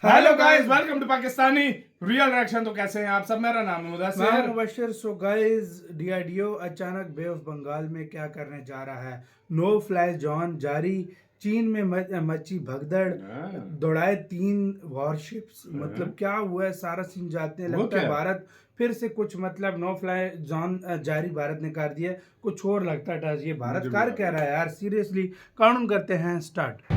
Hello guys, welcome to Pakistani real reaction. तो कैसे हैं आप सब? मेरा नाम है Mudassir. Mubashar. So guys, DRDO अचानक बे ऑफ बंगाल में क्या करने जा रहा है? नो फ्लाई जोन जारी। चीन में मची भगदड़, दौड़ाए 3 वॉरशिप्स। मतलब क्या हुआ है, सारा सीन जानते हैं। लगता है भारत फिर से कुछ नो फ्लाई जोन जारी भारत ने कर दिया। कुछ और लगता है ये भारत कर क्या रहा है यार? सीरियसली कानून करते हैं स्टार्ट।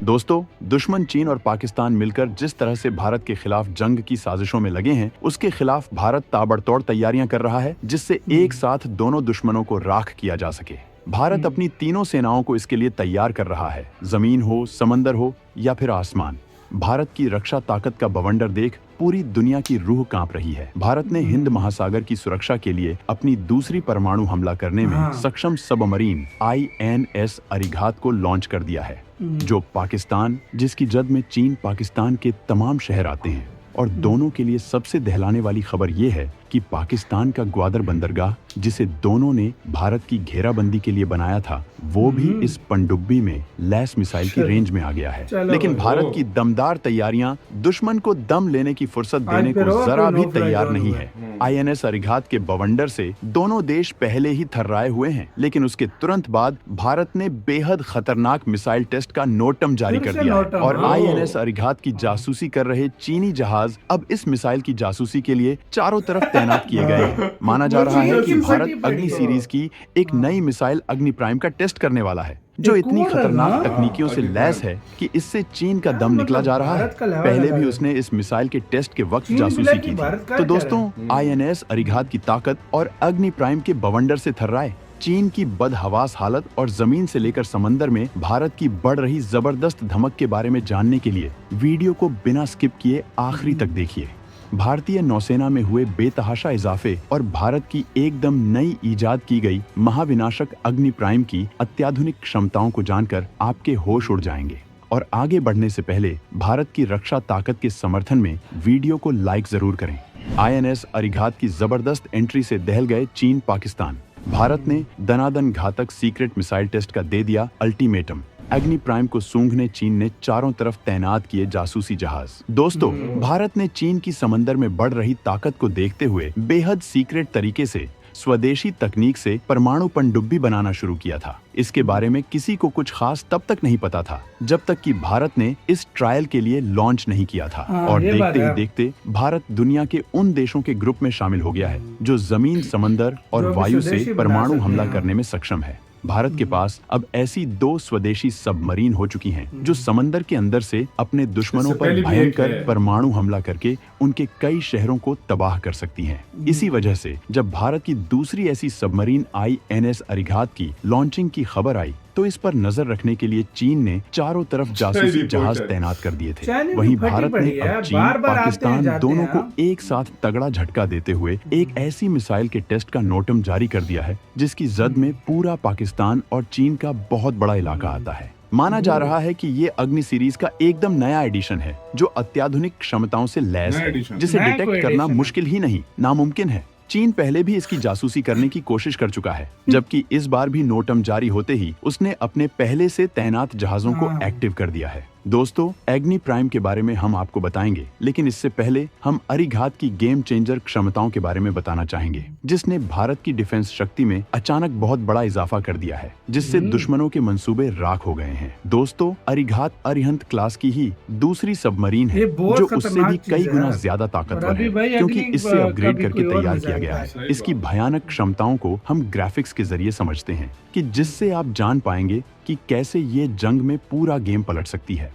दोस्तों, दुश्मन चीन और पाकिस्तान मिलकर जिस तरह से भारत के खिलाफ जंग की साजिशों में लगे हैं, उसके खिलाफ भारत ताबड़तोड़ तैयारियां कर रहा है, जिससे एक साथ दोनों दुश्मनों को राख किया जा सके। भारत अपनी तीनों सेनाओं को इसके लिए तैयार कर रहा है, जमीन हो, समंदर हो या फिर आसमान। भारत की रक्षा ताकत का बवंडर देख पूरी दुनिया की रूह कांप रही है। भारत ने हिंद महासागर की सुरक्षा के लिए अपनी दूसरी परमाणु हमला करने में सक्षम सबमरीन INS अरिघात को लॉन्च कर दिया है, जो पाकिस्तान, जिसकी जद में चीन पाकिस्तान के तमाम शहर आते हैं। और दोनों के लिए सबसे दहलाने वाली खबर यह है कि पाकिस्तान का ग्वादर बंदरगाह, जिसे दोनों ने भारत की घेराबंदी के लिए बनाया था, वो भी इस पनडुब्बी में लैस मिसाइल की रेंज में आ गया है। लेकिन भारत की दमदार तैयारियां दुश्मन को दम लेने की फुर्सत देने को जरा भी तैयार नहीं है। INS अरिघात के बवंडर से दोनों देश पहले ही थर्राए हुए हैं, लेकिन उसके तुरंत बाद भारत ने बेहद खतरनाक मिसाइल टेस्ट का नोटम जारी कर दिया है। और INS अरिघात की जासूसी कर रहे चीनी जहाज अब इस मिसाइल की जासूसी के लिए चारों तरफ तैनात किए गए हैं। माना जा रहा है कि भारत अग्नि सीरीज की एक नई मिसाइल अग्नि प्राइम का टेस्ट करने वाला है, जो इतनी खतरनाक तकनीकियों से लैस है कि इससे चीन का दम निकला जा रहा है। पहले भी उसने इस मिसाइल के टेस्ट के वक्त जासूसी की थी। तो दोस्तों, INS अरिघात की ताकत और अग्नि प्राइम के बवंडर से थर्राए चीन की बदहवास हालत और जमीन से लेकर समंदर में भारत की बढ़ रही जबरदस्त धमक के बारे में जानने के लिए वीडियो को बिना स्किप किए आखिरी तक देखिए। भारतीय नौसेना में हुए बेतहाशा इजाफे और भारत की एकदम नई ईजाद की गई महाविनाशक अग्नि प्राइम की अत्याधुनिक क्षमताओं को जानकर आपके होश उड़ जाएंगे। और आगे बढ़ने से पहले भारत की रक्षा ताकत के समर्थन में वीडियो को लाइक जरूर करें। INS अरिघात की जबरदस्त एंट्री से दहल गए चीन पाकिस्तान। भारत ने दनादन घातक सीक्रेट मिसाइल टेस्ट का दे दिया अल्टीमेटम। अग्नि प्राइम को सूंघने चीन ने चारों तरफ तैनात किए जासूसी जहाज। दोस्तों, भारत ने चीन की समंदर में बढ़ रही ताकत को देखते हुए बेहद सीक्रेट तरीके से स्वदेशी तकनीक से परमाणु पनडुब्बी बनाना शुरू किया था। इसके बारे में किसी को कुछ खास तब तक नहीं पता था, जब तक कि भारत ने इस ट्रायल के लिए लॉन्च नहीं किया था। और देखते ही देखते भारत दुनिया के उन देशों के ग्रुप में शामिल हो गया है जो जमीन, समंदर और वायु से परमाणु हमला करने में सक्षम है। भारत के पास अब ऐसी 2 स्वदेशी सबमरीन हो चुकी हैं, जो समंदर के अंदर से अपने दुश्मनों पर भयंकर परमाणु हमला करके उनके कई शहरों को तबाह कर सकती हैं। इसी वजह से जब भारत की दूसरी ऐसी सबमरीन INS अरिघात की लॉन्चिंग की खबर आई, तो इस पर नजर रखने के लिए चीन ने चारों तरफ जासूसी जहाज तैनात कर दिए थे। वहीं भारत ने अब चीन, पाकिस्तान दोनों को एक साथ तगड़ा झटका देते हुए एक ऐसी मिसाइल के टेस्ट का नोटम जारी कर दिया है, जिसकी जद में पूरा पाकिस्तान और चीन का बहुत बड़ा इलाका आता है। माना जा रहा है कि ये अग्नि सीरीज का एकदम नया एडिशन है, जो अत्याधुनिक क्षमताओं से लैस है, जिसे डिटेक्ट करना मुश्किल ही नहीं, नामुमकिन है। चीन पहले भी इसकी जासूसी करने की कोशिश कर चुका है, जबकि इस बार भी नोटम जारी होते ही उसने अपने पहले से तैनात जहाजों को एक्टिव कर दिया है। दोस्तों, अग्नि प्राइम के बारे में हम आपको बताएंगे, लेकिन इससे पहले हम अरिघात की गेम चेंजर क्षमताओं के बारे में बताना चाहेंगे, जिसने भारत की डिफेंस शक्ति में अचानक बहुत बड़ा इजाफा कर दिया है, जिससे दुश्मनों के मंसूबे राख हो गए हैं। दोस्तों, अरिघात अरिहंत क्लास की ही दूसरी सबमरीन है, जो उससे भी कई गुना ज्यादा ताकतवर है, क्योंकि इससे अपग्रेड करके तैयार किया गया है। इसकी भयानक क्षमताओं को हम ग्राफिक्स के जरिए समझते हैं, कि जिससे आप जान पाएंगे कि कैसे ये जंग में पूरा गेम पलट सकती है।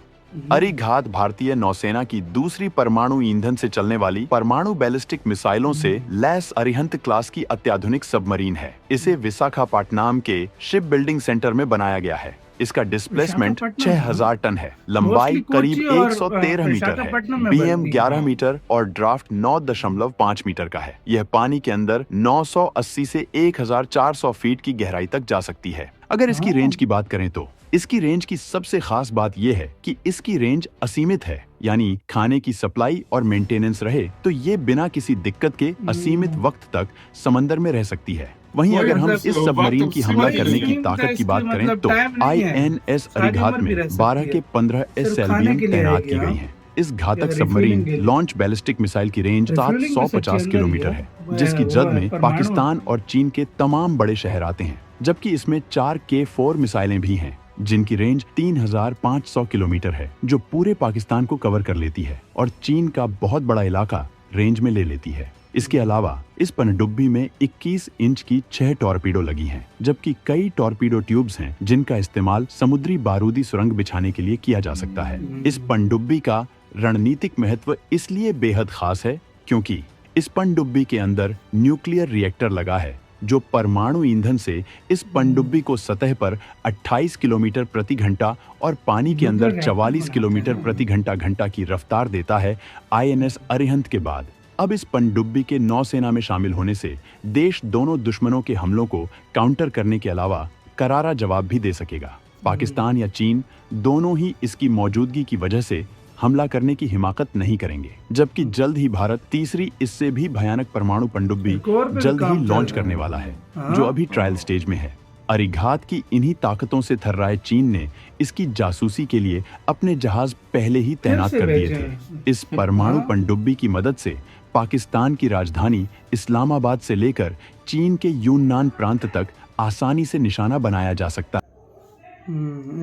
अरिघात भारतीय नौसेना की दूसरी परमाणु ईंधन से चलने वाली परमाणु बैलिस्टिक मिसाइलों से लैस अरिहंत क्लास की अत्याधुनिक सबमरीन है। इसे विशाखापट्टनम के शिप बिल्डिंग सेंटर में बनाया गया है। इसका डिस्प्लेसमेंट 6000 टन है, लंबाई करीब 113 मीटर है, BM 11 मीटर और ड्राफ्ट 9.5 मीटर का है। यह पानी के अंदर 980 से 1400 फीट की गहराई तक जा सकती है। अगर इसकी रेंज की बात करें तो इसकी रेंज की सबसे खास बात यह है कि इसकी रेंज असीमित है, यानी खाने की सप्लाई और मेंटेनेंस रहे तो ये बिना किसी दिक्कत के असीमित वक्त तक समंदर में रह सकती है। वहीं कोई अगर हम मतलब इस वक्त सबमरीन की हमला सीमा करने नहीं की है। ताकत की बात करें मतलब तो टाइम नहीं है। INS सारी अरिघात उम्र भी में रह 12 सकती के है। 15 सिर्फ खाने SLBM के लिए तैनात आएगी, की हाँ। गई हैं। इस घातक या सबमरीन रिफ्यूलिंग के लिए। लॉन्च बैलिस्टिक मिसाइल की रेंज रिफ्यूलिंग भी सच्ची 750 अंदर ही किलोमीटर है। है, जिसकी वो जद है में परमाणु। पाकिस्तान और चीन के तमाम बड़े शहर आते हैं, जबकि इसमें 4 K4 मिसाइलें भी हैं, जिनकी रेंज 3500 किलोमीटर है, जो पूरे पाकिस्तान को कवर कर लेती है और चीन का बहुत बड़ा इलाका रेंज में ले लेती है। इसके अलावा इस पनडुब्बी में 21 इंच की 6 टॉर्पीडो लगी हैं, जबकि कई टॉर्पीडो ट्यूब्स हैं जिनका इस्तेमाल समुद्री बारूदी सुरंग बिछाने के लिए किया जा सकता है। इस पनडुब्बी का रणनीतिक महत्व इसलिए बेहद खास है क्योंकि इस पनडुब्बी के अंदर न्यूक्लियर रिएक्टर लगा है, जो परमाणु ईंधन से इस पनडुब्बी को सतह पर 28 किलोमीटर प्रति घंटा और पानी के अंदर न्यूक्लियर 44 रिएक्टर किलोमीटर बनाते प्रति घंटा की रफ्तार देता है। INS अरिहंत के बाद अब इस पनडुब्बी के नौसेना में शामिल होने से देश दोनों दुश्मनों के हमलों को काउंटर करने के अलावा करारा जवाब भी दे सकेगा। पाकिस्तान या चीन दोनों ही इसकी मौजूदगी की वजह से हमला करने की हिमाकत नहीं करेंगे, जबकि जल्द ही भारत तीसरी इससे भी भयानक परमाणु पनडुब्बी एक और पे भी जल्द ही काम चल लॉन्च रहा है। करने वाला है, हाँ। जो अभी ट्रायल स्टेज में है। अरिघात की इन्हीं ताकतों से थर्राए चीन ने इसकी जासूसी के लिए अपने जहाज पहले ही तैनात से कर दिए भेजे थे। हैं। इस परमाणु हाँ। पनडुब्बी की मदद से पाकिस्तान की राजधानी इस्लामाबाद से लेकर चीन के यूननान प्रांत तक आसानी से निशाना बनाया जा सकता है।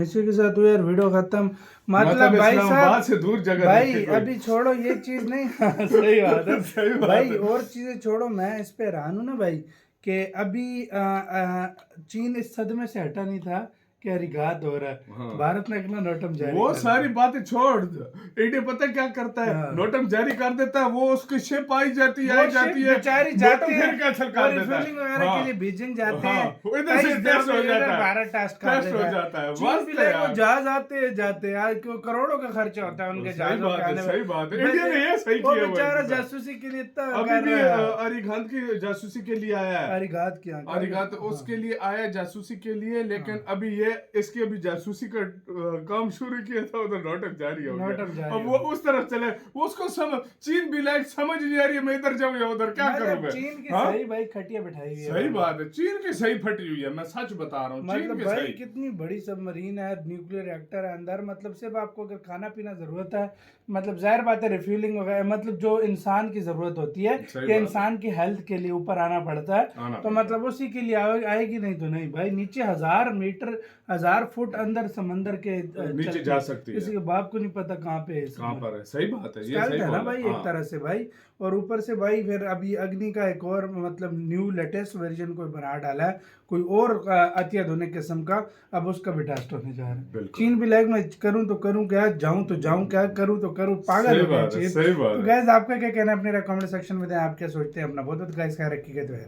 इसी के साथ हुआ यार वीडियो खत्म। मतलब भाई इस्लामाबाद साहब से दूर जगह भाई देखे कोई। अभी छोड़ो ये चीज नहीं सही बात है। सही बात भाई है। और चीजें छोड़ो, मैं इस पे हैरान हूं ना भाई कि अभी चीन इस सदमे से हटा नहीं था कि अरिघात हो रहा है। हाँ। भारत ने अपना नोटम जारी वो कर सारी दिया। बातें छोड़, इंडिया पता क्या करता है, हाँ। नोटम जारी कर देता है, वो उसकी शिप आई जाती है, वो आई जाती शिप है, बेचारी नोटम जाती है फिर कैंसिल और कर देता रिफ्यूलिंग है। वगैरह हाँ। के लिए बीजिंग जाते हाँ, हैं। इधर से कई टेस्ट हो इधर जाता है, भारत टेस्ट कर टेस्ट हो देता जाता है। चीन मस्त भी है लाइक यार। वो जहाज आते जाते यार करोड़ों का खर्चा होता है उनके सही जहाजों बात के है, आने में। सही बात है। बस इंडिया ने ये सही वो किया हुआ है बेचारा इनके साथ। जासूसी के लिए इतना अभी कर भी रहा है। अरिघात की जासूसी के लिए आया है। अरिघात क्या अरिघात उसके लिए आया जासूसी के लिए, लेकिन अभी ये इसकी अभी जासूसी का काम शुरू किया था, उधर नोटम जारी हो नोटम गया। जारी अब हो वो उस तरफ चले, उसको चीन भी लाइक समझ नहीं आ रही है, मैं इधर जाऊं या उधर क्या करूं मैं। चीन की हाँ? सही भाई खटिया बिठाई हुई है। सही बात है, चीन की सही फटी हुई है, मैं सच बता रहा हूँ। चीन मतलब की भाई सही। कितनी बड़ी सबमरीन है, न्यूक्लियर रिएक्टर है अंदर। मतलब सिर्फ आपको अगर खाना पीना जरूरत है, मतलब जाहिर बात है रिफ्यूलिंग वगैरह, मतलब जो इंसान की जरूरत होती है सही या बात है। इंसान की हेल्थ के लिए ऊपर आना पड़ता है, आना तो पड़ता मतलब उसी के लिए आएगी, नहीं तो नहीं भाई। नीचे 1000 मीटर 1000 फुट अंदर समंदर के नीचे चलती जा सकती है। किसी के बाप को नहीं पता कहाँ पे है कहाँ पर है, सही बात है, ये स्टेल्थ सही है ना बोला। भाई हाँ। एक तरह से भाई। और ऊपर से भाई फिर अभी अग्नि का एक और मतलब न्यू लेटेस्ट वर्जन कोई बना डाला है, कोई और अत्याधुनिक किस्म का, अब उसका भी टेस्ट होने जा रहा है। बिल्कुल। चीन भी लाइक मैं करूं तो करूं क्या, जाऊं तो जाऊं क्या, करूं तो करूं, पागल सही हो गया बात है, चीन। सही बात तो है। गाइस आपका क्या कहना है अपने कमेंट सेक्शन में दें, आप क्या सोचते हैं। अपना बहुत बहुत गाइस ख्याल रखिएगा। तो है